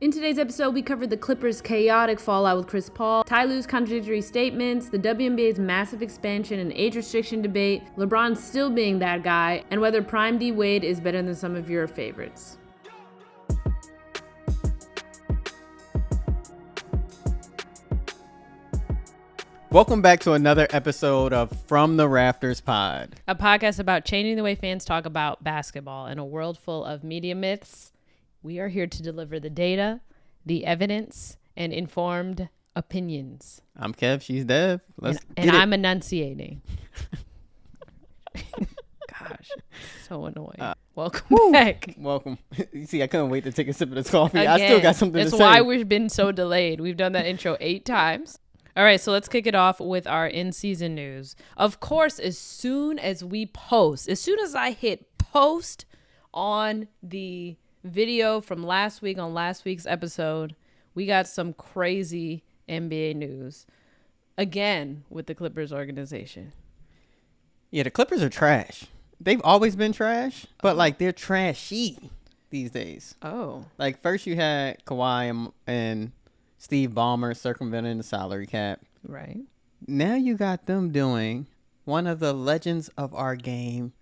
In today's episode, we covered the Clippers' chaotic fallout with Chris Paul, Ty Lue's contradictory statements, the WNBA's massive expansion and age restriction debate, LeBron still being that guy, and whether Prime D Wade is better than some of your favorites. Welcome back to another episode of From the Rafters Pod, a podcast about changing the way fans talk about basketball in a world full of media myths. We are here to deliver the data, the evidence, and informed opinions. I'm Kev, she's Dev. And I'm enunciating. Gosh, so annoying. Welcome back. Welcome. You see, I couldn't wait to take a sip of this coffee. Again, I still got something to say. That's why we've been so delayed. We've done that intro 8 times. All right, so let's kick it off with our in-season news. Of course, as soon as I hit post on the video from last week on last week's episode, we got some crazy NBA news. Again, with the Clippers organization. Yeah, the Clippers are trash. They've always been trash, but like they're trashy these days. Oh. Like first you had Kawhi and Steve Ballmer circumventing the salary cap. Right. Now you got them doing one of the legends of our game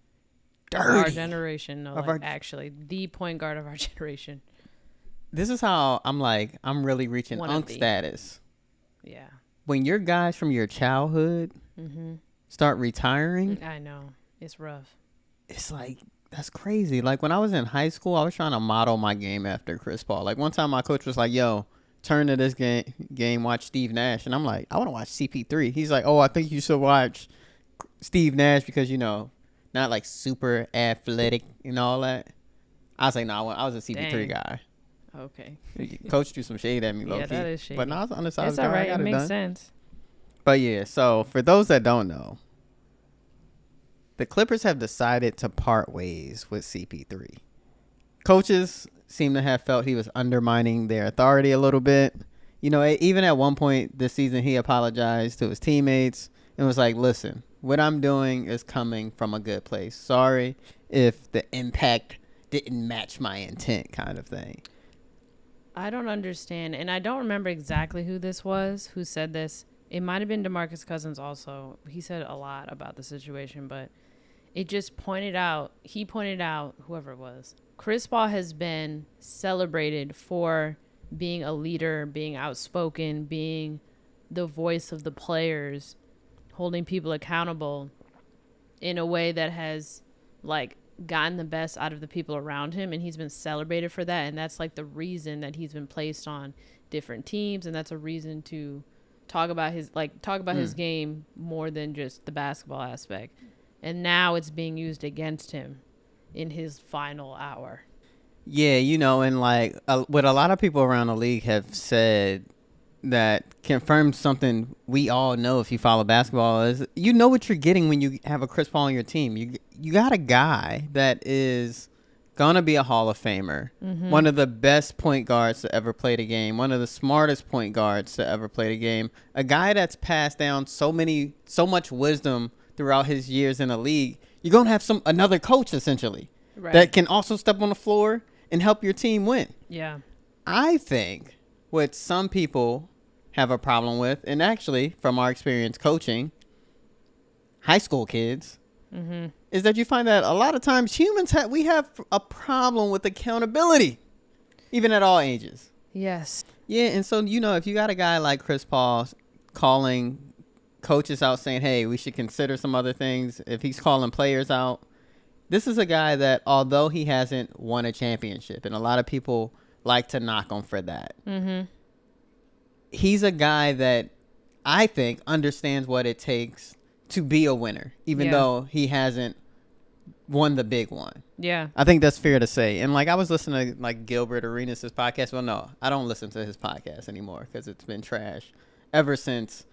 dirty. Our generation. No, actually, the point guard of our generation. This is how I'm really reaching Unk status. Yeah. When your guys from your childhood start retiring. I know. It's rough. It's like, that's crazy. Like when I was in high school, I was trying to model my game after Chris Paul. Like one time my coach was like, yo, turn to this game, watch Steve Nash. And I'm like, I want to watch CP3. He's like, oh, I think you should watch Steve Nash because, not like super athletic and all that. I was like, no, I was a CP3 guy. Okay. Coach threw some shade at me, low key. Yeah, that is shady. But no, I was on the side It's of the all guy. right. It makes sense. But yeah, so for those that don't know, the Clippers have decided to part ways with CP3. Coaches seem to have felt he was undermining their authority a little bit. Even at one point this season, he apologized to his teammates and was like, listen, what I'm doing is coming from a good place. Sorry if the impact didn't match my intent, kind of thing. I don't understand. And I don't remember exactly who said this. It might have been DeMarcus Cousins also. He said a lot about the situation, but it just pointed out, whoever it was, Chris Paul has been celebrated for being a leader, being outspoken, being the voice of the players, holding people accountable in a way that has gotten the best out of the people around him, and he's been celebrated for that. And that's the reason that he's been placed on different teams, and that's a reason to talk about his game more than just the basketball aspect. And now it's being used against him in his final hour. Yeah, and what a lot of people around the league have said that confirms something we all know if you follow basketball is what you're getting when you have a Chris Paul on your team. You got a guy that is gonna be a Hall of Famer, one of the best point guards to ever play the game, one of the smartest point guards to ever play the game, a guy that's passed down so much wisdom throughout his years in the league. You're gonna have another coach essentially that can also step on the floor and help your team win. Yeah, I think what some people have a problem with, and actually from our experience coaching high school kids, is that you find that a lot of times humans we have a problem with accountability, even at all ages. Yes. Yeah, and so if you got a guy like Chris Paul calling coaches out saying, hey, we should consider some other things, if he's calling players out, this is a guy that, although he hasn't won a championship, and a lot of people like to knock him for that, he's a guy that I think understands what it takes to be a winner, even though he hasn't won the big one. Yeah. I think that's fair to say. And I was listening to Gilbert Arenas' podcast. Well, no, I don't listen to his podcast anymore because it's been trash ever since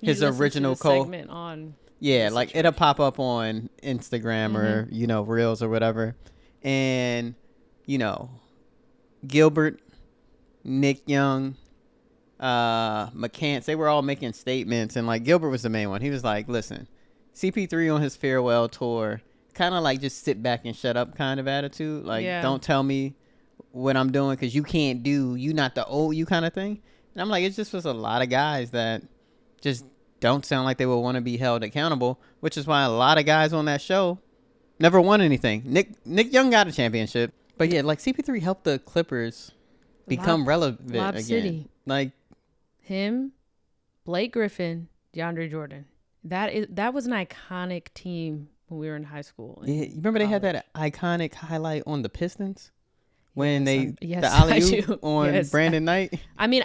his original segment on. Yeah, it'll pop up on Instagram or, Reels or whatever. And, Gilbert, Nick Young, McCants, they were all making statements. And, Gilbert was the main one. He was like, listen, CP3 on his farewell tour, kind of just sit back and shut up kind of attitude. Don't tell me what I'm doing because you not the old you kind of thing. And I'm like, it just was a lot of guys that just don't sound like they would want to be held accountable, which is why a lot of guys on that show never won anything. Nick Young got a championship, but yeah, like CP3 helped the Clippers become relevant again. City. Like him, Blake Griffin, DeAndre Jordan. That was an iconic team when we were in high school. Yeah, you remember they had that iconic highlight on the Pistons when the I alley-oop do. on Brandon Knight. I mean,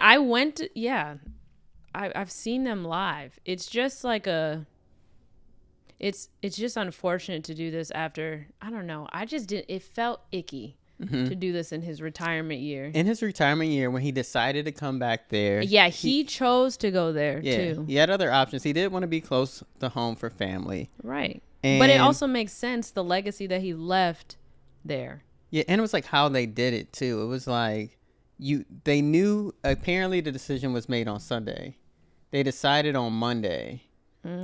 I've seen them live. It's just like it's just unfortunate to do this after, I don't know. It felt icky to do this in his retirement year. In his retirement year when he decided to come back there. Yeah, he chose to go there too. He had other options. He did want to be close to home for family. Right. But it also makes sense, the legacy that he left there. Yeah, and it was like how they did it too. It was like they knew apparently the decision was made on Sunday. They decided on Monday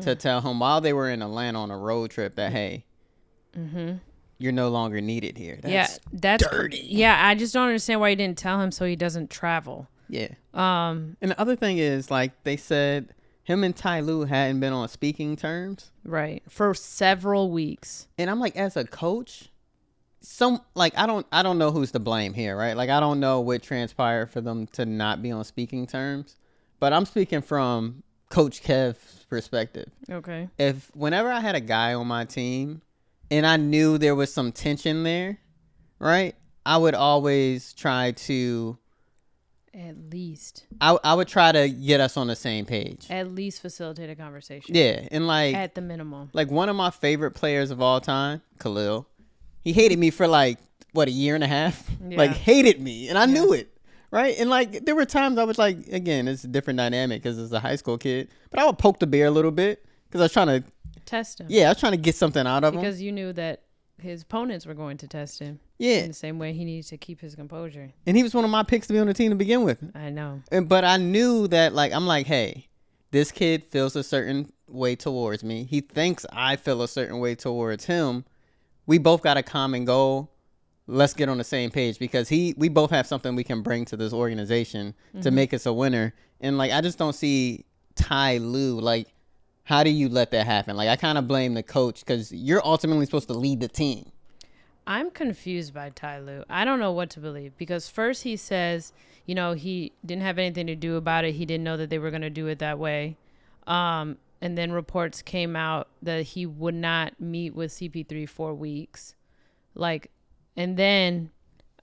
to tell him while they were in Atlanta on a road trip that, hey, you're no longer needed here. That's dirty. Yeah, I just don't understand why you didn't tell him so he doesn't travel. Yeah. And the other thing is, like they said, him and Ty Lue hadn't been on speaking terms. Right. For several weeks. And I'm like, as a coach, I don't know who's to blame here, right? Like, I don't know what transpired for them to not be on speaking terms. But I'm speaking from Coach Kev's perspective. Okay. Whenever I had a guy on my team and I knew there was some tension there, right? I would always try to... At least. I would try to get us on the same page. At least facilitate a conversation. Yeah, and like... At the minimum. Like, one of my favorite players of all time, Khalil, he hated me for like, a year and a half? Yeah. Like, hated me, and I knew it. Right? And like, there were times I was like, again, it's a different dynamic because it's a high school kid, but I would poke the bear a little bit because I was trying to test him. Yeah, I was trying to get something out of him. Because you knew that his opponents were going to test him. Yeah. In the same way he needs to keep his composure. And he was one of my picks to be on the team to begin with. I know. But I knew that, like, I'm like, hey, this kid feels a certain way towards me. He thinks I feel a certain way towards him. We both got a common goal. Let's get on the same page because we both have something we can bring to this organization to make us a winner. And like, I just don't see Ty Lue. Like, how do you let that happen? Like, I kind of blame the coach because you're ultimately supposed to lead the team. I'm confused by Ty Lue. I don't know what to believe because first he says, he didn't have anything to do about it. He didn't know that they were going to do it that way. And then reports came out that he would not meet with CP3 for weeks. And then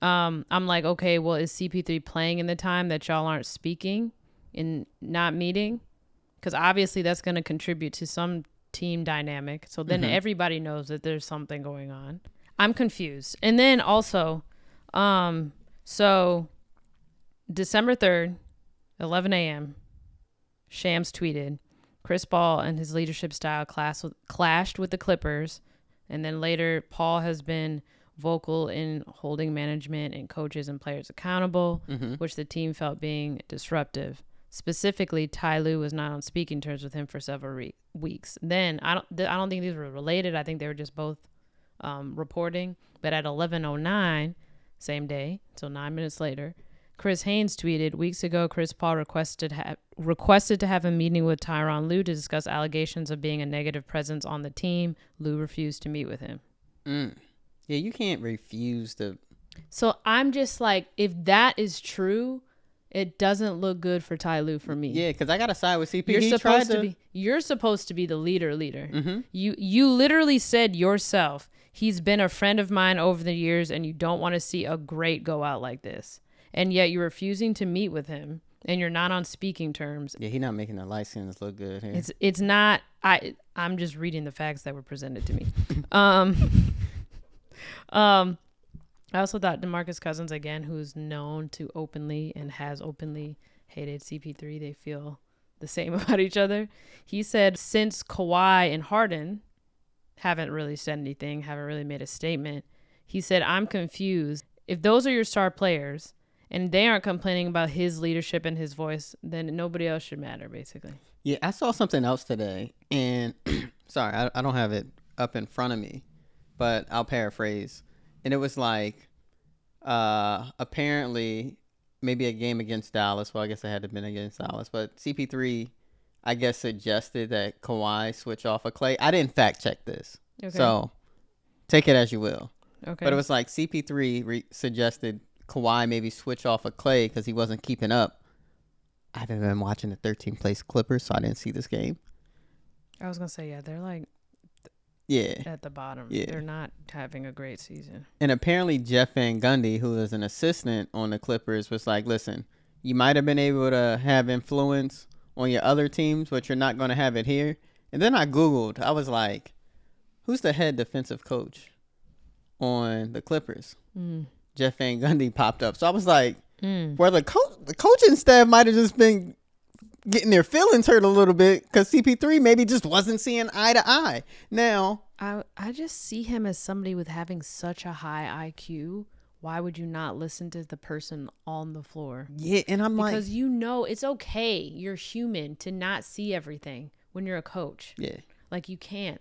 I'm like, okay, well, is CP3 playing in the time that y'all aren't speaking and not meeting? Because obviously that's going to contribute to some team dynamic. So then everybody knows that there's something going on. I'm confused. And then also, so December 3rd, 11 a.m., Shams tweeted, Chris Paul and his leadership style clashed with the Clippers. And then later, Paul has been vocal in holding management and coaches and players accountable, which the team felt being disruptive. Specifically, Ty Lue was not on speaking terms with him for several weeks. Then I don't think these were related. I think they were just both reporting. But at 11:09, same day, so 9 minutes later, Chris Haynes tweeted, weeks ago, Chris Paul requested to have a meeting with Tyronn Lue to discuss allegations of being a negative presence on the team. Lue refused to meet with him. Yeah, you can't refuse to. So I'm just like, if that is true, it doesn't look good for Ty Lue for me. Yeah, because I got to side with CP. You're supposed to be the leader. You literally said yourself, he's been a friend of mine over the years and you don't want to see a great go out like this. And yet you're refusing to meet with him and you're not on speaking terms. Yeah, he's not making the license look good here. It's not. I'm just reading the facts that were presented to me. I also thought DeMarcus Cousins, again, who's known to openly and has openly hated CP3, they feel the same about each other. He said since Kawhi and Harden haven't really said anything, haven't really made a statement, he said, I'm confused. If those are your star players and they aren't complaining about his leadership and his voice, then nobody else should matter, basically. Yeah, I saw something else today, and sorry, I don't have it up in front of me, but I'll paraphrase. And it was like, Apparently, maybe a game against Dallas. Well, I guess it had to have been against Dallas, but CP3, I guess, suggested that Kawhi switch off of Clay. I didn't fact check this, so take it as you will. Okay. But it was like CP3 suggested Kawhi maybe switch off of Clay because he wasn't keeping up. I haven't been watching the 13th place Clippers, so I didn't see this game. I was gonna say, yeah, they're like, at the bottom. Yeah, they're not having a great season. And apparently Jeff Van Gundy, who is an assistant on the Clippers, was like, "Listen, you might have been able to have influence on your other teams, but you're not going to have it here." And then I Googled. I was like, "Who's the head defensive coach on the Clippers?" Jeff Van Gundy popped up. So I was like, well, the coaching staff might have just been getting their feelings hurt a little bit because CP3 maybe just wasn't seeing eye to eye. Now, I just see him as somebody with having such a high IQ. Why would you not listen to the person on the floor? Yeah, and I'm like, because you know it's okay. You're human to not see everything when you're a coach. Yeah, like you can't.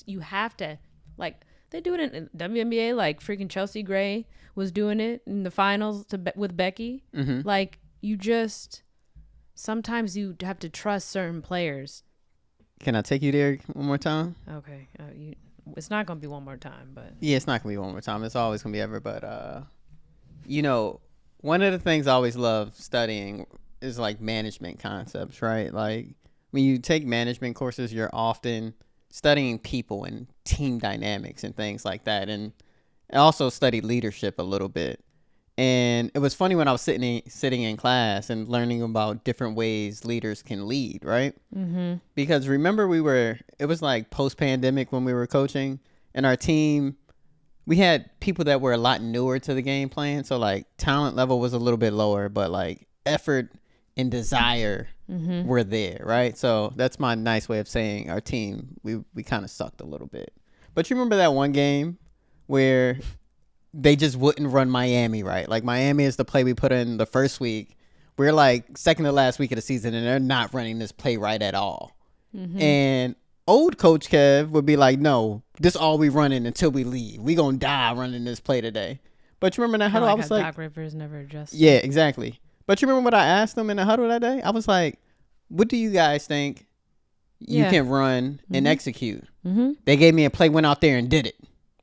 You have to. Like they do it in WNBA. Like freaking Chelsea Gray was doing it in the finals with Becky. Like you just. Sometimes you have to trust certain players. Can I take you there one more time? Okay. It's not going to be one more time, but... Yeah, it's not going to be one more time. It's always going to be ever. But, one of the things I always love studying is, like, management concepts, right? Like, when you take management courses, you're often studying people and team dynamics and things like that. And I also studied leadership a little bit. And it was funny when I was sitting in class and learning about different ways leaders can lead, right? Because remember it was like post-pandemic when we were coaching, and our team, we had people that were a lot newer to the game plan. So like talent level was a little bit lower, but like effort and desire were there, right? So that's my nice way of saying our team, we kind of sucked a little bit. But you remember that one game where they just wouldn't run Miami right. Like Miami is the play we put in the first week. We're like second to last week of the season, and they're not running this play right at all. And old Coach Kev would be like, "No, this all we running until we leave. We gonna die running this play today." But you remember that huddle? I was like, Doc Rivers never adjusted. Yeah, exactly. But you remember what I asked them in the huddle that day? I was like, "What do you guys think you can run and execute?" They gave me a play, went out there and did it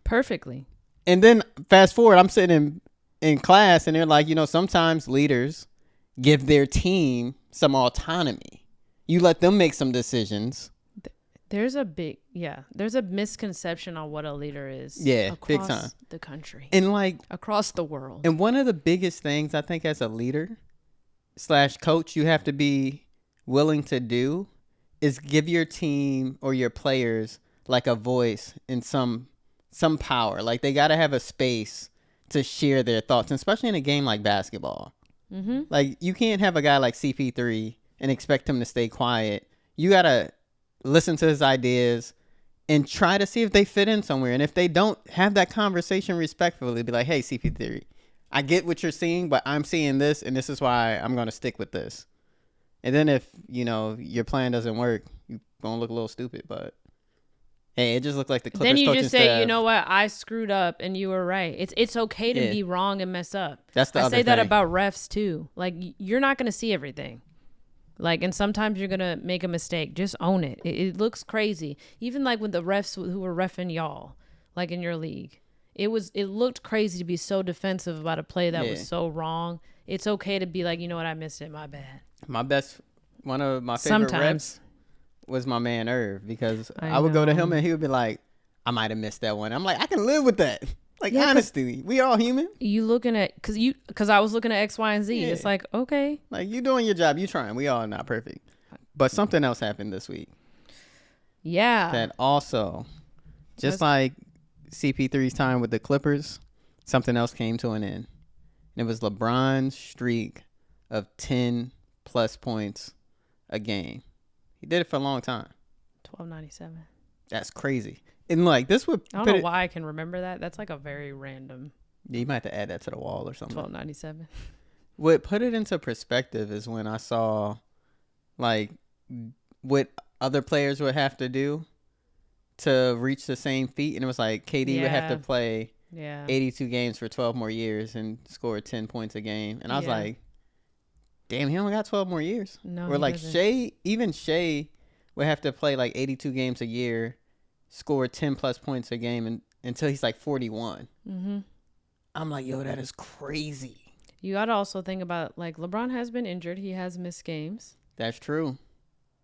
perfectly. And then fast forward, I'm sitting in class, and they're like, sometimes leaders give their team some autonomy. You let them make some decisions. There's a misconception on what a leader is. Yeah, across big time. the country. And like across the world. And one of the biggest things I think as a leader / coach you have to be willing to do is give your team or your players like a voice and some power. Like they got to have a space to share their thoughts, especially in a game like basketball. Like you can't have a guy like CP3 and expect him to stay quiet. You got to listen to his ideas and try to see if they fit in somewhere. And if they don't, have that conversation respectfully. Be like, "Hey, CP3, I get what you're seeing, but I'm seeing this, and this is why I'm going to stick with this." And then if, your plan doesn't work, you're going to look a little stupid, but hey, it just looked like the Clippers. Then you coaching just say, staff, "You know what? I screwed up, and you were right." It's okay to be wrong and mess up. That's the I other say that thing. about refs too. Like you're not going to see everything. Like, and sometimes you're going to make a mistake. Just own it. It looks crazy. Even like with the refs who were reffing y'all, like in your league, it looked crazy to be so defensive about a play that was so wrong. It's okay to be like, "You know what? I missed it. My bad." One of my favorite refs was my man Irv, because I would go to him and he would be like, "I might have missed that one." I'm like, I can live with that. Like, honestly, we all human. You looking at, because I was looking at X, Y, and Z. It's like, okay. Like, you doing your job. You trying. We all not perfect. But something else happened this week. Yeah. That also, just like CP3's time with the Clippers, something else came to an end. And it was LeBron's streak of 10 plus points a game. He did it for a long time. 1297. That's crazy. And like this would, I don't know why I can remember that. That's like a very random. You might have to add that to the wall or something. 1297. What put it into perspective is when I saw like what other players would have to do to reach the same feat, and it was like KD would have to play Yeah. 82 games for 12 more years and scored 10 points a game. And I was like, damn, he only got 12 more years. No, or he like doesn't. Shea would have to play like 82 games a year, score 10 plus points a game until he's like 41. Mm-hmm. I'm like, yo, that is crazy. You got to also think about, like, LeBron has been injured. He has missed games. That's true.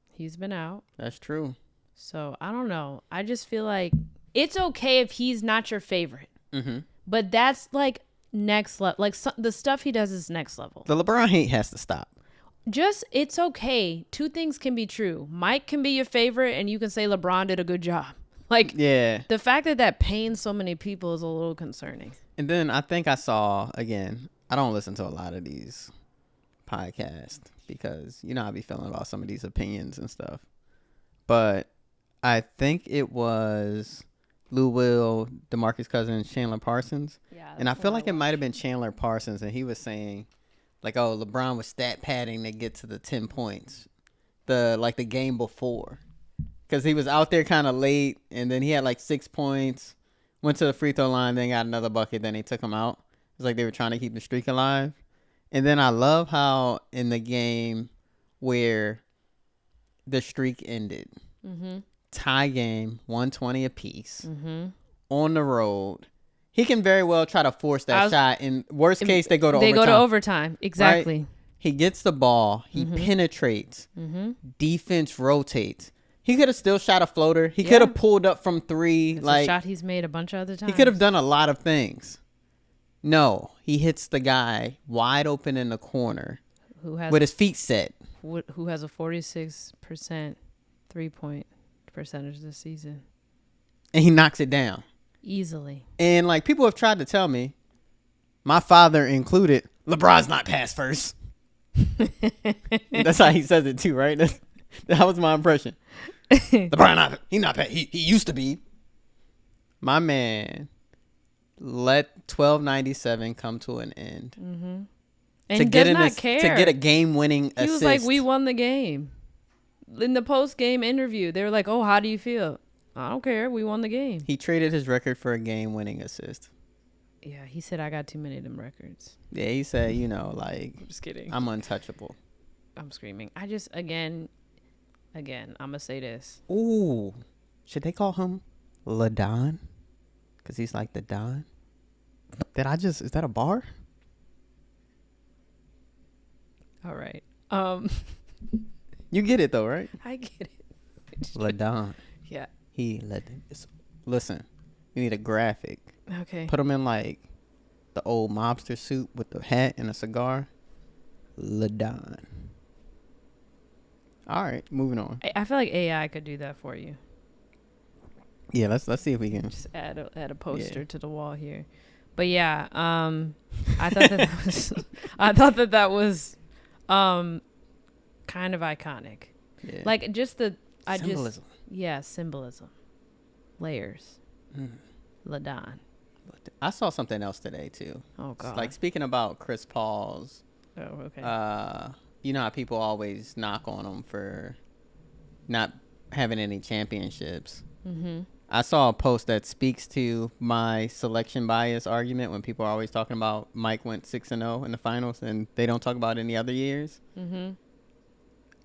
He's been out. That's true. So, I don't know. I just feel like it's okay if he's not your favorite. Mm-hmm. But that's, like, next level. Like, the stuff he does is next level. The LeBron hate has to stop. It's okay. Two things can be true. Mike can be your favorite, and you can say LeBron did a good job. Like, yeah. The fact that pains so many people is a little concerning. And then I think I saw, again, I don't listen to a lot of these podcasts because, you know, I be feeling about some of these opinions and stuff. But I think it was Lou Will, DeMarcus Cousins, Chandler Parsons. Yeah. And I feel like it might have been Chandler Parsons, and he was saying, like, oh, LeBron was stat padding to get to the 10 points, the game before. Because he was out there kind of late, and then he had like 6 points, went to the free throw line, then got another bucket, then they took him out. It was like they were trying to keep the streak alive. And then I love how in the game where the streak ended, tie game, 120 apiece, on the road, he can very well try to force that shot. In worst case, they go to overtime. They go to overtime. Exactly. Right? He gets the ball. He penetrates. Defense rotates. He could have still shot a floater. He could have pulled up from three. It's a shot he's made a bunch of other times. He could have done a lot of things. No, he hits the guy wide open in the corner with his feet set. Who has a 46% 3-point percentage this season. And he knocks it down. Easily. And like people have tried to tell me, my father included, LeBron's not pass first. That's how he says it too, right? That was my impression. LeBron, he used to be. My man let 1297 come to an end. And he does not care. To get a game-winning assist. He was like, we won the game. In the post-game interview, they were like, oh, how do you feel? I don't care. We won the game. He traded his record for a game-winning assist. Yeah, he said, I got too many of them records. Yeah, he said, like, I'm just kidding. I'm untouchable. I'm screaming. I just, again, I'm going to say this. Ooh. Should they call him LaDon? Because he's like the Don. Is that a bar? All right. You get it though, right? I get it. LaDon. Yeah. Listen, you need a graphic. Okay. Put him in like the old mobster suit with the hat and a cigar. LaDon. All right, moving on. I feel like AI could do that for you. Yeah, let's see if we can just add a poster to the wall here. But yeah, I thought that was kind of iconic. Yeah. Like just symbolism. Symbolism. Layers. LaDon. I saw something else today too. Oh God. Like speaking about Chris Paul's. Oh, okay. You know how people always knock on him for not having any championships. I saw a post that speaks to my selection bias argument when people are always talking about Mike went 6-0 in the finals and they don't talk about any other years.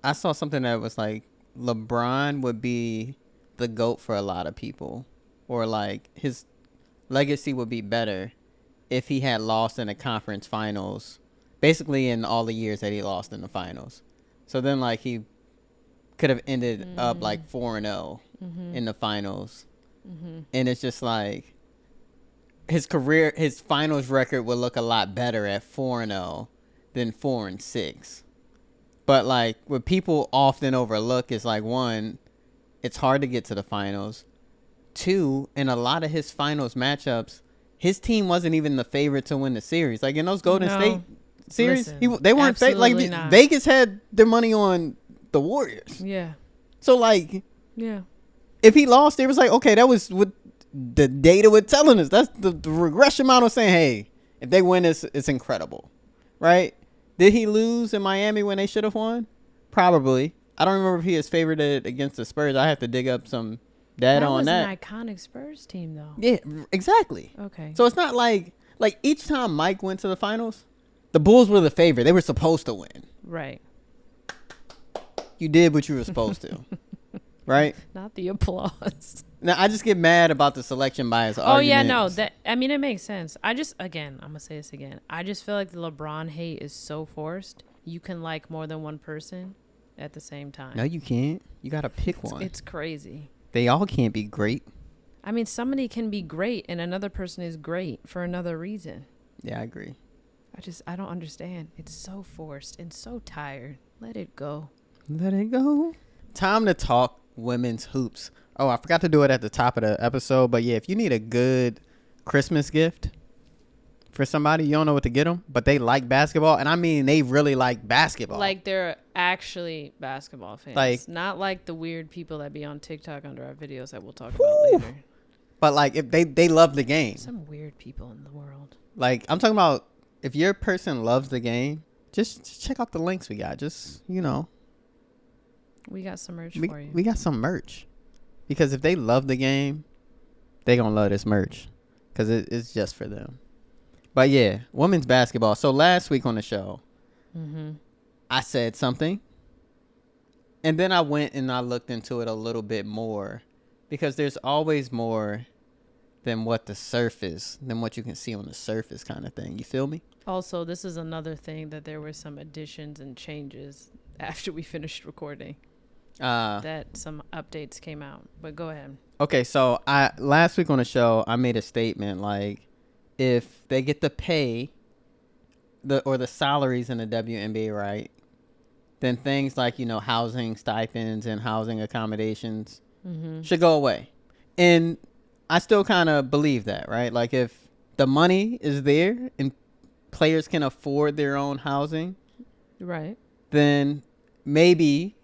I saw something that was like LeBron would be the GOAT for a lot of people, or like his legacy would be better if he had lost in the conference finals, basically in all the years that he lost in the finals. So then like he could have ended up like 4-0 in the finals. And it's just like his finals record would look a lot better at 4-0 than 4-6. But like what people often overlook is like, one, it's hard to get to the finals. Two, in a lot of his finals matchups, his team wasn't even the favorite to win the series. Like in those Golden State series, they weren't like Vegas had their money on the Warriors. Yeah. So like, yeah. If he lost, it was like, okay, that was what the data was telling us. That's the regression model saying, hey, if they win this, it's incredible, right? Did he lose in Miami when they should have won? Probably. I don't remember if he is favored against the Spurs. I have to dig up some that was on that. an iconic Spurs team, though. Yeah, exactly. Okay. So it's not like each time Mike went to the finals, the Bulls were the favorite. They were supposed to win. Right. You did what you were supposed to, right? Not the applause. Now I just get mad about the selection bias. Oh yeah, no. arguments. It makes sense. I'm gonna say this again. I just feel like the LeBron hate is so forced. You can like more than one person at the same time. No, you can't. You gotta pick one. It's crazy. They all can't be great. I mean, somebody can be great and another person is great for another reason. Yeah, I agree. I don't understand. It's so forced and so tired. Let it go. Let it go. Time to talk women's hoops. Oh, I forgot to do it at the top of the episode, but yeah, if you need a good Christmas gift for somebody, you don't know what to get them, but they like basketball, and I mean they really like basketball. Like they're actually basketball fans. Like, not like the weird people that be on TikTok under our videos that we'll talk whew, about later. But like if they love the game. Some weird people in the world. Like I'm talking about if your person loves the game, just check out the links we got. Just, We got some merch for you. We got some merch. Because if they love the game, they going to love this merch. Because it's just for them. But yeah, women's basketball. So last week on the show, I said something. And then I went and I looked into it a little bit more. Because there's always more than what the surface, than what you can see on the surface kind of thing. You feel me? Also, this is another thing that there were some additions and changes after we finished recording. That some updates came out, but go ahead. Okay, so last week on the show I made a statement like if they get to pay the salaries in the WNBA right, then things like housing stipends and housing accommodations should go away, and I still kind of believe that, right? Like if the money is there and players can afford their own housing, right, then maybe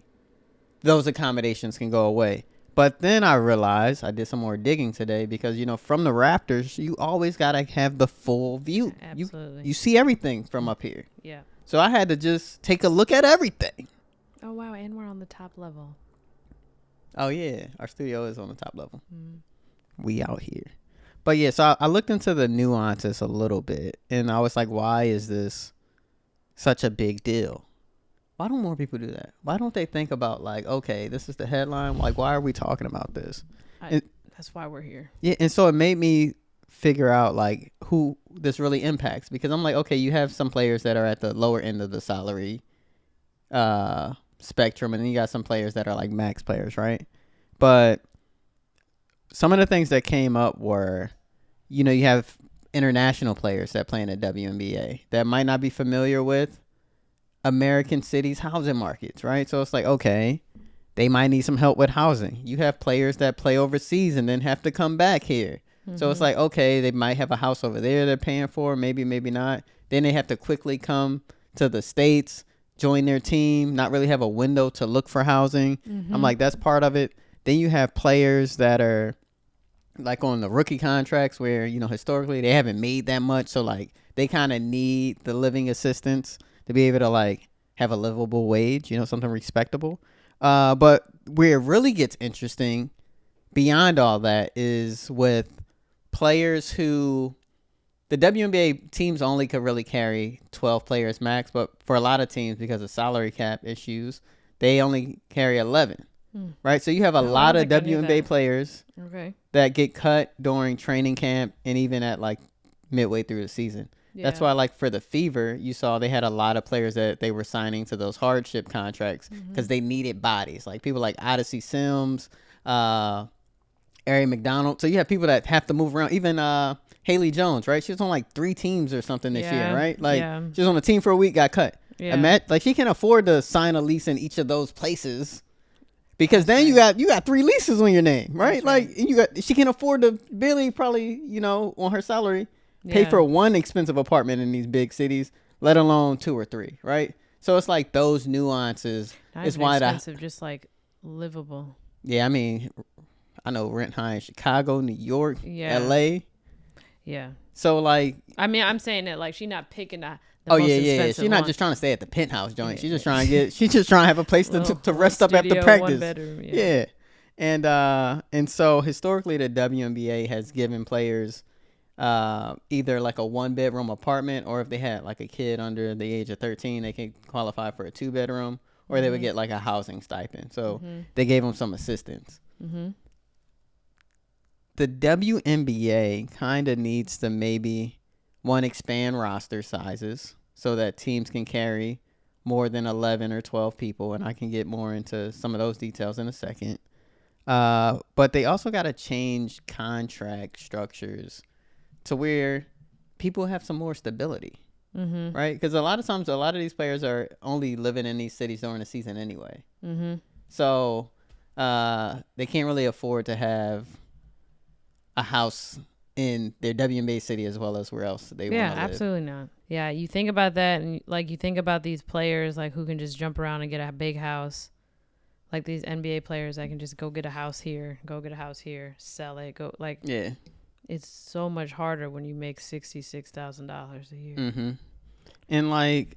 those accommodations can go away. But then I realized I did some more digging today because, from the Raptors, you always got to have the full view. Absolutely. You see everything from up here. Yeah. So I had to just take a look at everything. Oh, wow. And we're on the top level. Oh, yeah. Our studio is on the top level. We out here. But, yeah, so I looked into the nuances a little bit. And I was like, why is this such a big deal? Why don't more people do that? Why don't they think about like, okay, this is the headline. Like, why are we talking about this? That's why we're here. Yeah. And so it made me figure out like who this really impacts, because I'm like, okay, you have some players that are at the lower end of the salary spectrum. And then you got some players that are like max players. Right. But some of the things that came up were, you have international players that play in the WNBA that might not be familiar with American cities' housing markets, right? So it's like, okay, they might need some help with housing. You have players that play overseas and then have to come back here. So it's like, okay, they might have a house over there they're paying for, maybe not. Then they have to quickly come to the States, join their team, not really have a window to look for housing. I'm like, that's part of it. Then you have players that are like on the rookie contracts where, historically they haven't made that much. So like they kind of need the living assistance to be able to like have a livable wage, something respectable. But where it really gets interesting beyond all that is with players who the WNBA teams only could really carry 12 players max. But for a lot of teams, because of salary cap issues, they only carry 11. Right. So you have a lot of WNBA players that get cut during training camp and even at like midway through the season. Yeah. That's why, like, for the Fever, you saw they had a lot of players that they were signing to those hardship contracts because they needed bodies. Like, people like Odyssey Sims, Ari McDonald. So you have people that have to move around. Even Haley Jones, right? She was on, like, 3 teams or something this year, right? Like, she was on a team for a week, got cut. Yeah. Like, she can't afford to sign a lease in each of those places because then you got 3 leases on your name, right? Like, she can't afford to barely probably, on her salary, pay for one expensive apartment in these big cities, let alone 2 or 3, right? So it's like those nuances is why expensive, just like livable. Yeah, I mean, I know rent high in Chicago, New York, LA. Yeah. So like, I mean, I'm saying that like she's not picking the most expensive She's not just trying to stay at the penthouse joint. She's just trying to have a place to rest up after practice. 1 bedroom, yeah. And so historically, the WNBA has given players either like a 1-bedroom apartment, or if they had like a kid under the age of 13, they could qualify for a 2-bedroom, or they would get like a housing stipend. So they gave them some assistance. The WNBA kind of needs to maybe expand roster sizes so that teams can carry more than 11 or 12 people, and I can get more into some of those details in a second. But they also got to change contract structures to where people have some more stability, right? Because a lot of times, a lot of these players are only living in these cities during the season anyway. So they can't really afford to have a house in their WNBA city as well as where else they want to live. Yeah, absolutely not. Yeah, you think about that, and like you think about these players like who can just jump around and get a big house. Like these NBA players that can just go get a house here, sell it, go like. Yeah. It's so much harder when you make $66,000 a year. And like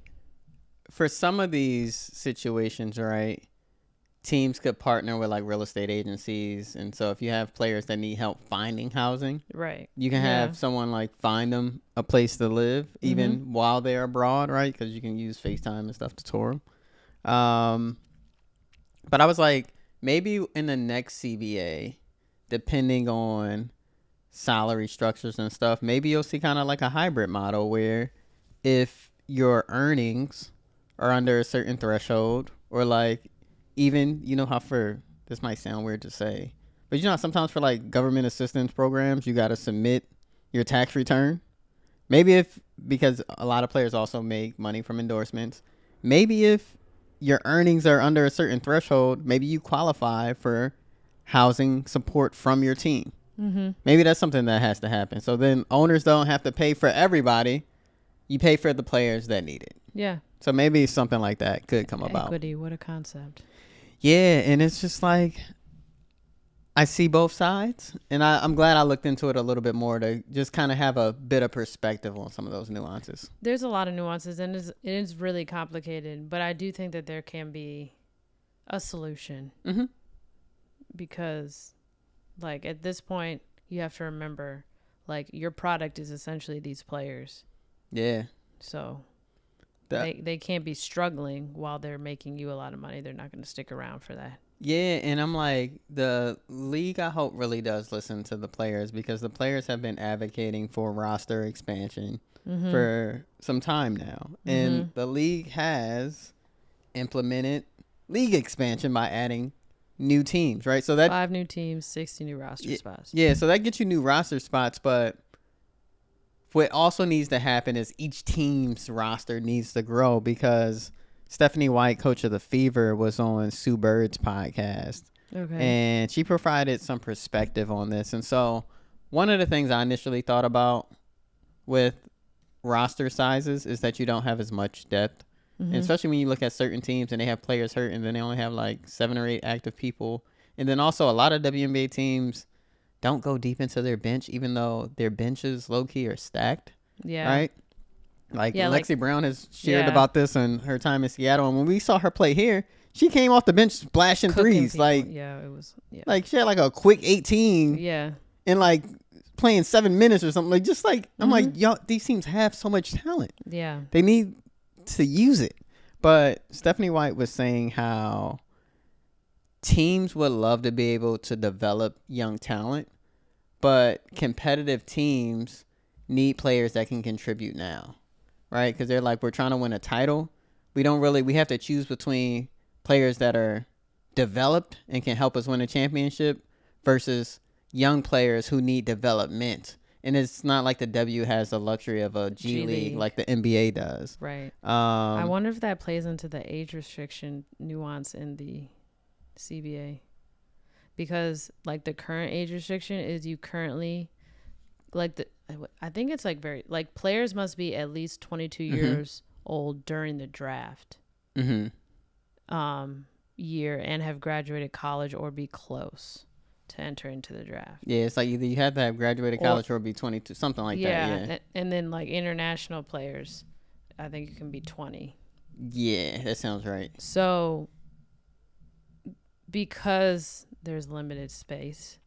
for some of these situations, right, teams could partner with like real estate agencies. And so if you have players that need help finding housing, right, you can have someone like find them a place to live even while they're abroad, right? Because you can use FaceTime and stuff to tour them. But I was like, maybe in the next CBA, depending on salary structures and stuff, maybe you'll see kind of like a hybrid model where if your earnings are under a certain threshold, or like even, you know how for, this might sound weird to say, but you know sometimes for like government assistance programs, you got to submit your tax return. Maybe if, because a lot of players also make money from endorsements, maybe if your earnings are under a certain threshold, maybe you qualify for housing support from your team. Maybe that's something that has to happen. So then owners don't have to pay for everybody. You pay for the players that need it. Yeah. So maybe something like that could come about. Equity, what a concept. Yeah, and it's just like, I see both sides, and I'm glad I looked into it a little bit more to just kind of have a bit of perspective on some of those nuances. There's a lot of nuances, and it is really complicated, but I do think that there can be a solution. Because, like, at this point, you have to remember, like, your product is essentially these players. Yeah. So they can't be struggling while they're making you a lot of money. They're not going to stick around for that. Yeah, and I'm like, the league, I hope, really does listen to the players, because the players have been advocating for roster expansion for some time now. And the league has implemented league expansion by adding new teams, right? So that 5 new teams, 60 new roster spots. Yeah, so that gets you new roster spots, but what also needs to happen is each team's roster needs to grow, because Stephanie White, coach of the Fever, was on Sue Bird's podcast. Okay. And she provided some perspective on this. And so one of the things I initially thought about with roster sizes is that you don't have as much depth. And especially when you look at certain teams and they have players hurt and then they only have like 7 or 8 active people. And then also a lot of WNBA teams don't go deep into their bench, even though their benches low-key are stacked. Yeah. Right? Like, Lexi Brown has shared about this in her time in Seattle. And when we saw her play here, she came off the bench splashing threes. People. Like, it was, like she had like a quick 18. Yeah. And like playing 7 minutes or something. Like, just like, I'm like, y'all, these teams have so much talent. Yeah. They need to use it. But Stephanie White was saying how teams would love to be able to develop young talent, but competitive teams need players that can contribute now, right? Because they're like, we're trying to win a title. We have to choose between players that are developed and can help us win a championship versus young players who need development. And it's not like the W has the luxury of a G League like the NBA does. Right. I wonder if that plays into the age restriction nuance in the CBA. Because like the current age restriction is you currently, like I think it's like players must be at least 22 years old during the draft year and have graduated college or be close to enter into the draft. Yeah, it's like either you have to have graduated college or be 22, something like that. Yeah, and then like international players, I think you can be 20. Yeah, that sounds right. So because there's limited space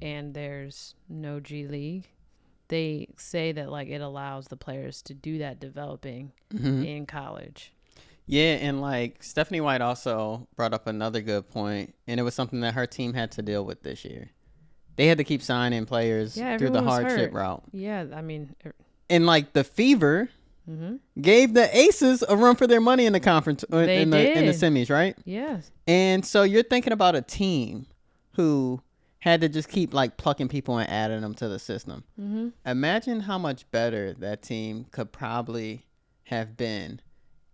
and there's no G League, they say that like it allows the players to do that developing in college. Yeah, and like Stephanie White also brought up another good point, and it was something that her team had to deal with this year. They had to keep signing players through the hardship route. Yeah, I mean, and like the Fever gave the Aces a run for their money in the conference in the semis, right? Yes. And so you're thinking about a team who had to just keep like plucking people and adding them to the system. Imagine how much better that team could probably have been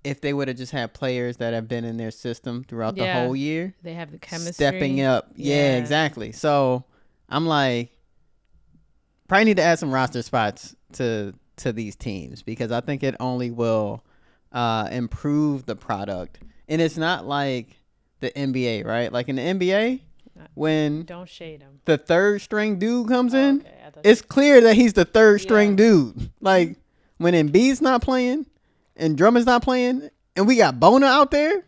if they would have just had players that have been in their system throughout the whole year. They have the chemistry. Stepping up. Yeah, exactly. So I'm like, probably need to add some roster spots to these teams because I think it only will improve the product. And it's not like the NBA, right? Like in the NBA, when don't shade him, the third string dude comes in, it's clear that he's the third string dude. Like when Embiid's not playing and Drummond's not playing, and we got Bona out there.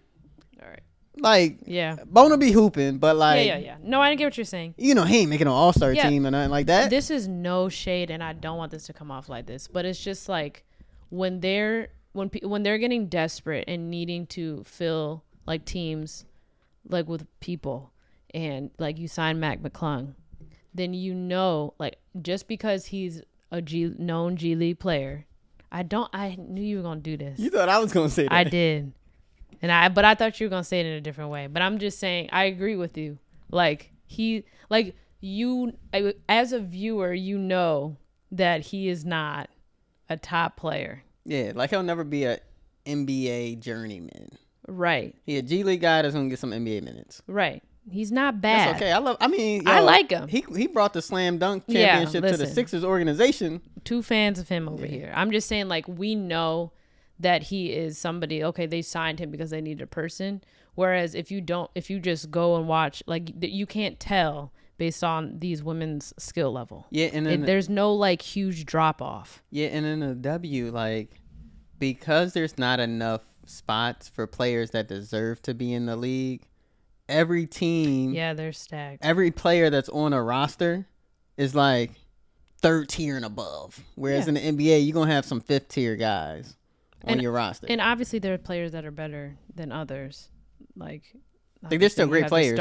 All right. Like, Bona be hooping, but like, yeah. No, I get what you're saying. You know, he ain't making an all-star team or nothing like that. This is no shade, and I don't want this to come off like this, but it's just like when they're getting desperate and needing to fill like teams like with people, and like you sign Mac McClung, then you know, like just because he's a known G League player. I knew you were gonna do this. You thought I was gonna say that. I did, but I thought you were gonna say it in a different way. But I'm just saying, I agree with you. Like as a viewer, you know that he is not a top player. Yeah, like he'll never be a NBA journeyman. Right. He a G League guy that's gonna get some NBA minutes. Right. He's not bad. That's okay. I like him. He brought the slam dunk championship to the Sixers organization. Two fans of him over here. I'm just saying, like, we know that he is somebody. Okay, they signed him because they needed a person. Whereas if you just go and watch, like, you can't tell based on these women's skill level. Yeah, and then there's no like huge drop off. Yeah, and in the W, like, because there's not enough spots for players that deserve to be in the league. Every team, they're stacked. Every player that's on a roster is like third tier and above. Whereas in the NBA, you're gonna have some fifth tier guys on your roster. And obviously, there are players that are better than others. Like they're still great players.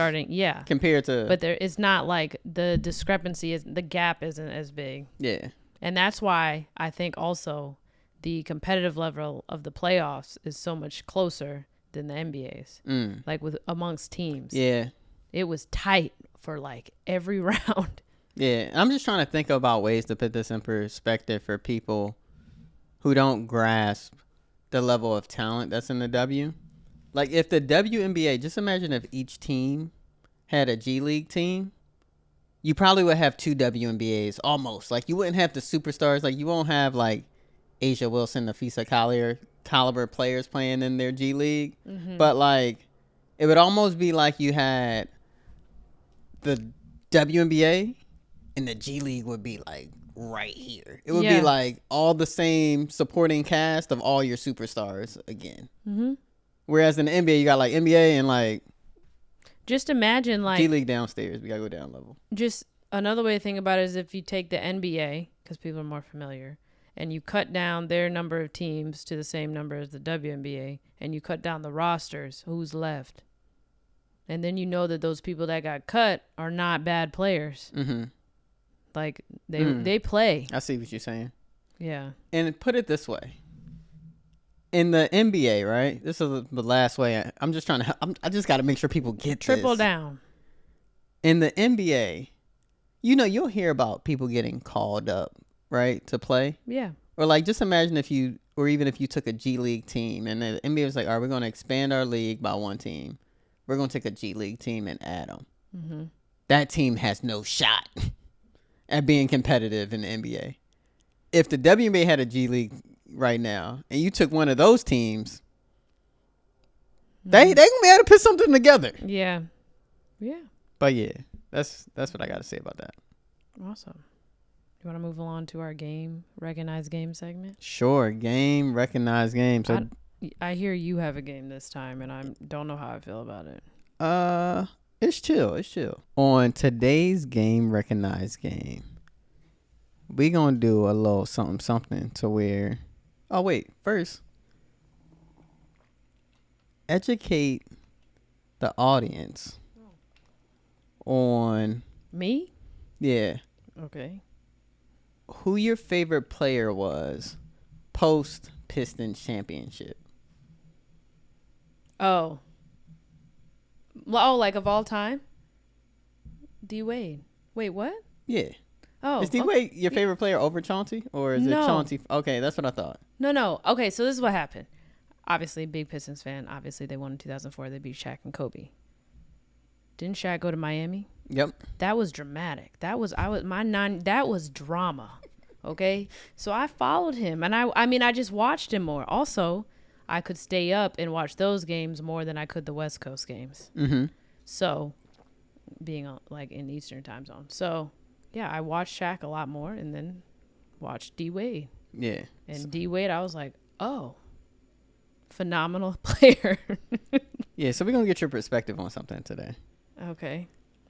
Compared to, but it's not like the discrepancy the gap isn't as big. Yeah, and that's why I think also the competitive level of the playoffs is so much closer than the NBA's. Like with amongst teams. Yeah. It was tight for like every round. Yeah. I'm just trying to think about ways to put this in perspective for people who don't grasp the level of talent that's in the W. Like if the WNBA, just imagine if each team had a G League team, you probably would have two WNBAs almost. Like you wouldn't have the superstars. Like you won't have like Asia Wilson, Nafisa Collier caliber players playing in their G League. But like it would almost be like you had the WNBA and the G League would be like right here. It would be like all the same supporting cast of all your superstars again. Whereas in the NBA you got like NBA and like just imagine like G League downstairs. We gotta go down level. Just another way to think about it is if you take the NBA, because people are more familiar, and you cut down their number of teams to the same number as the WNBA, and you cut down the rosters, who's left? And then you know that those people that got cut are not bad players. Like, they play. I see what you're saying. Yeah. And put it this way. In the NBA, right? This is the last way. I'm just trying to I just got to make sure people get Triple this. down. In the NBA, you know, you'll hear about people getting called up, right, to play. Yeah. Or like, just imagine if you took a G League team and the NBA was like, all right, we're going to expand our league by one team. We're going to take a G League team and add them. That team has no shot at being competitive in the NBA. If the WNBA had a G League right now and you took one of those teams, they gonna be able to put something together. Yeah. Yeah. But yeah, that's what I got to say about that. Awesome. You want to move along to our game, recognize game segment? Sure. Game, recognize game. So I hear you have a game this time, and I don't know how I feel about it. It's chill. It's chill. On today's game, recognized game, we gonna do a little something to where. Oh wait, first, educate the audience on Me? yeah Okay. who your favorite player was post Pistons championship. Oh. Oh, like of all time? D Wade. Wait, what? Yeah. Oh. Is D okay. Wade your favorite player over Chauncey? Or is it No. Chauncey? Okay, that's what I thought. No. Okay, so this is what happened. Obviously, big Pistons fan. Obviously, they won in 2004. They beat Shaq and Kobe. Didn't Shaq go to Miami? Yep. That was dramatic. That was drama. Okay? So I followed him, and I mean I just watched him more. Also, I could stay up and watch those games more than I could the West Coast games. Mm-hmm. So, being like in Eastern time zone. So, yeah, I watched Shaq a lot more and then watched D Wade. Yeah. And D Wade, I was like, "Oh, phenomenal player." Yeah, so we're going to get your perspective on something today. Okay.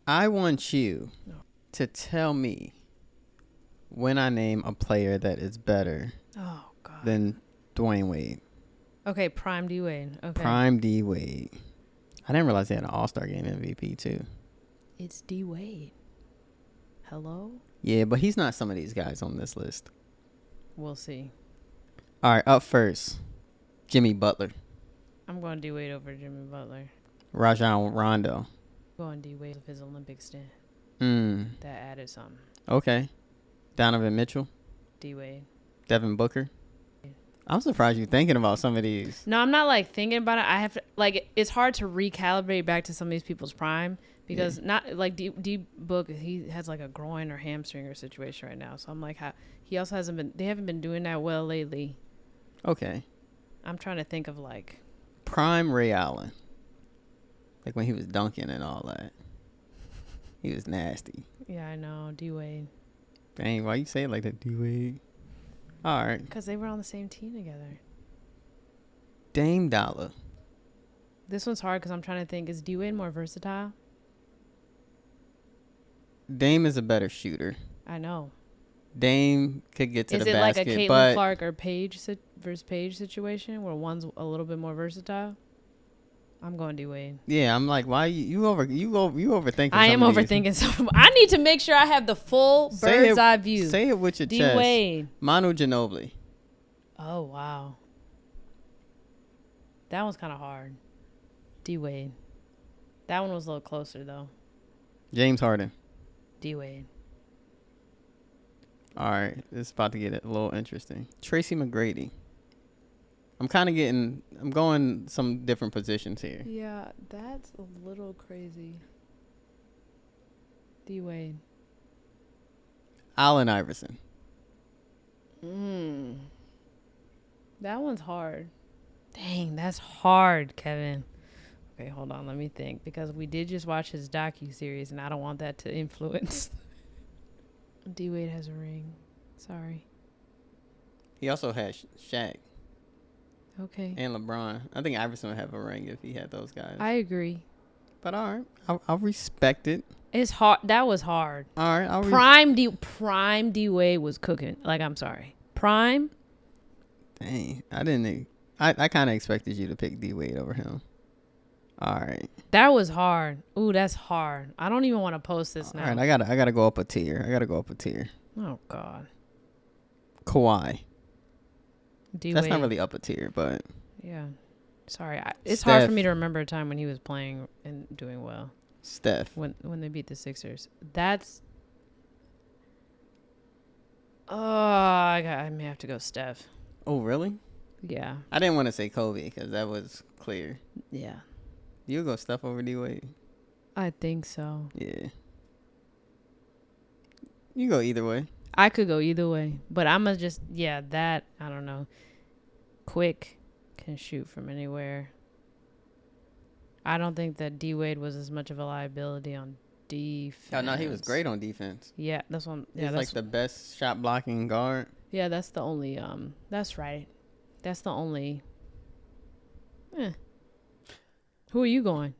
I want you to tell me when I name a player that is better than Dwayne Wade. Okay, prime D Wade. Okay. Prime D Wade. I didn't realize he had an All-Star game MVP too. It's D Wade. Hello? Yeah, but he's not some of these guys on this list. We'll see. All right, up first, Jimmy Butler. I'm going D Wade over Jimmy Butler. Rajon Rondo. Going D Wade with his Olympic stint. That added something. Okay. Donovan Mitchell. D Wade. Devin Booker. I'm surprised you're thinking about some of these. No, I'm not like thinking about it. I have to, like, it's hard to recalibrate back to some of these people's prime because not like D Book, he has like a groin or hamstring or situation right now. So I'm like, he also they haven't been doing that well lately. Okay. I'm trying to think of like prime Ray Allen. Like when he was dunking and all that. He was nasty. Yeah, I know. D Wade. Dang, why you say it like that, D Wade? All right. Because they were on the same team together. Dame Dollar. This one's hard because I'm trying to think. Is D Wade more versatile? Dame is a better shooter. I know. Dame could get to the basket. Is it like a Caitlin Clark or Paige versus Paige situation where one's a little bit more versatile? I'm going D Wade. Yeah, I'm like, why you overthinking? I am overthinking something. I need to make sure I have the full bird's eye view. Say it with your D chest. Wade. Manu Ginobili. Oh wow. That one's kind of hard. D Wade. That one was a little closer though. James Harden. D Wade. All right, it's about to get a little interesting. Tracy McGrady. I'm going some different positions here. Yeah, that's a little crazy. D Wade. Allen Iverson. That one's hard. Dang, that's hard, Kevin. Okay, hold on, let me think. Because we did just watch his docu-series, and I don't want that to influence. D Wade has a ring. Sorry. He also had Shaq. Okay. And LeBron. I think Iverson would have a ring if he had those guys. I agree. But all right, I'll respect it. It's hard. That was hard. All right, Prime D Wade was cooking. Like, I'm sorry. Prime. Dang, I kind of expected you to pick D Wade over him. All right. That was hard. Ooh, that's hard. I don't even want to post this now. All right, I gotta go up a tier. Oh God. Kawhi. D-Wade. That's not really up a tier, but yeah. Sorry, it's Steph. hard for me to remember a time when he was playing and doing well. Steph. When they beat the Sixers, that's. Oh, I may have to go Steph. Oh, really? Yeah. I didn't want to say Kobe because that was clear. Yeah. You go Steph over D Wade? I think so. Yeah. You go either way. I could go either way, but I'm gonna just that I don't know. Quick can shoot from anywhere. I don't think that D Wade was as much of a liability on defense. Oh, no, he was great on defense. Yeah, that's one. Yeah, he's that's like the best shot blocking guard. Yeah, that's the only. That's right. That's the only. Who are you going?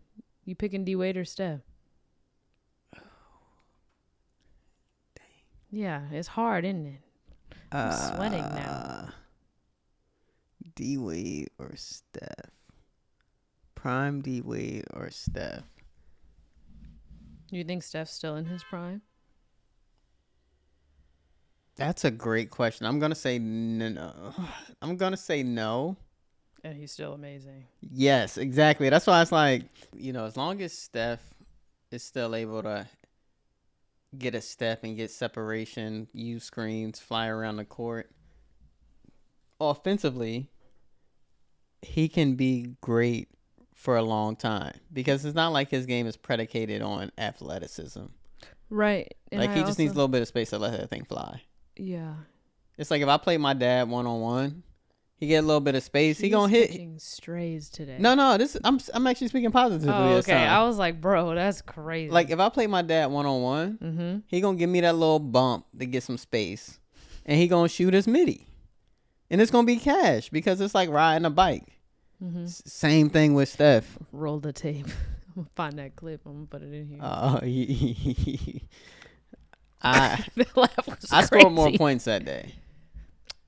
You picking D Wade or Steph? Yeah, it's hard, isn't it? I'm sweating now. D Wade or Steph? Prime D Wade or Steph? You think Steph's still in his prime? That's a great question. I'm gonna say no. I'm gonna say no. And he's still amazing. Yes, exactly. That's why it's like, as long as Steph is still able to get a step and get separation, use screens, fly around the court, offensively, he can be great for a long time because it's not like his game is predicated on athleticism. Right. And like he just needs a little bit of space to let that thing fly. Yeah. It's like if I play my dad one-on-one, he get a little bit of space. He gonna hit strays today. No, I'm actually speaking positively. Oh, this okay. time. I was like, bro, that's crazy. Like if I play my dad one-on-one, he gonna give me that little bump to get some space, and he gonna shoot his midi, and it's gonna be cash because it's like riding a bike. Same thing with Steph. Roll the tape. I'm gonna find that clip. I'm gonna put it in here. The laugh was I crazy. scored more points that day.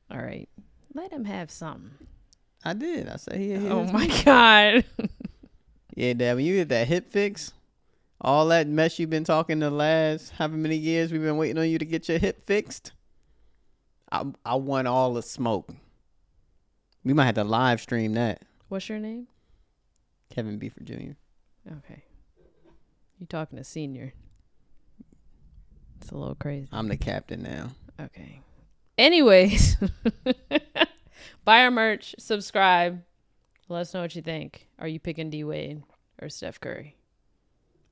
All right, let him have something. I did. I said he. Oh my god. Yeah, Dad. When you get that hip fix, all that mess you've been talking the last however many years we've been waiting on you to get your hip fixed. I want all the smoke. We might have to live stream that. What's your name? Kevin Beaver Jr. Okay. You talking to senior? It's a little crazy. I'm the captain now. Okay. Anyways, buy our merch, subscribe. Let us know what you think. Are you picking D Wade or Steph Curry?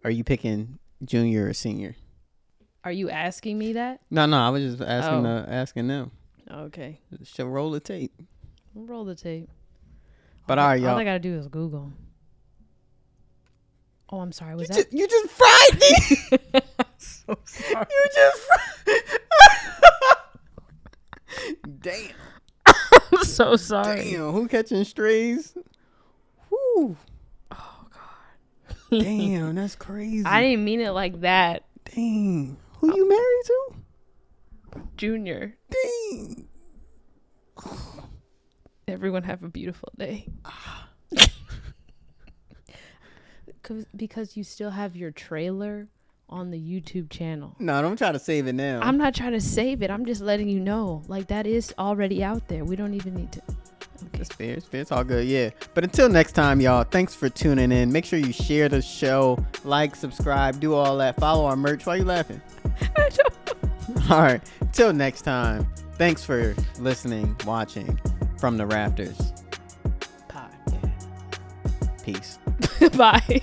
Are you picking junior or senior? Are you asking me that? No, I was just asking them. Okay. Should roll the tape. We'll roll the tape. But all right, y'all. All I gotta do is Google. Oh, I'm sorry. You just fried me. So sorry. You just Damn. I'm so sorry. Damn. Who catching strays? Whew. Oh God. Damn, that's crazy. I didn't mean it like that. Dang. Who you married to? Junior. Dang. Everyone have a beautiful day. Because you still have your trailer on the YouTube channel. No, don't try to save it now. I'm not trying to save it. I'm just letting you know. Like, that is already out there. We don't even need to. Okay. It's fair. It's all good. Yeah. But until next time, y'all, thanks for tuning in. Make sure you share the show, like, subscribe, do all that. Follow our merch. Why are you laughing? I don't know. All right. Till next time. Thanks for listening, watching from the Rafters. Pod. Yeah. Peace. Bye.